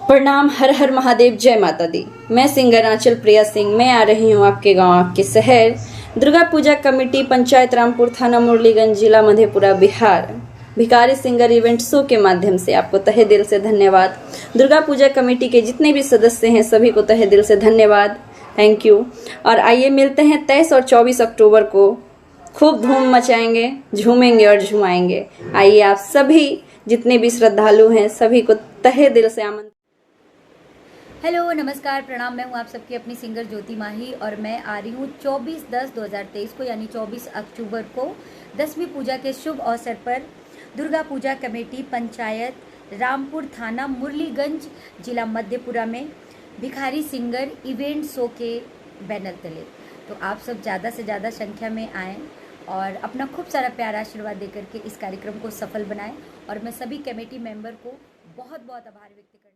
प्रणाम, हर हर महादेव, जय माता दी। मैं सिंगर आंचल प्रिया सिंह। मैं आ रही हूँ आपके गांव, आपके शहर। दुर्गा पूजा कमेटी, पंचायत रामपुर, थाना मुरलीगंज, जिला मधेपुरा, बिहार, भिखारी सिंगर इवेंट शो के माध्यम से आपको तहे दिल से धन्यवाद। दुर्गा पूजा कमेटी के जितने भी सदस्य हैं सभी को तहे दिल से धन्यवाद, थैंक यू। और आइए मिलते हैं 23 और 24 अक्टूबर को। खूब धूम मचाएंगे, झूमेंगे और झुमाएंगे। आइए आप सभी जितने भी श्रद्धालु हैं सभी को तहे दिल से आमंत्रित। हेलो, नमस्कार, प्रणाम। मैं हूँ आप सबकी अपनी सिंगर ज्योति माही और मैं आ रही हूँ 24/10/2023 को यानी 24 अक्टूबर को 10वीं पूजा के शुभ अवसर पर दुर्गा पूजा कमेटी, पंचायत रामपुर, थाना मुरलीगंज, जिला मधेपुरा में भिखारी सिंगर इवेंट शो के बैनर तले। तो आप सब ज़्यादा से ज़्यादा संख्या में आएँ और अपना खूब सारा प्यार आशीर्वाद देकर के इस कार्यक्रम को सफल बनाएं। और मैं सभी कमेटी मेंबर को बहुत बहुत आभार व्यक्त करती हूँ।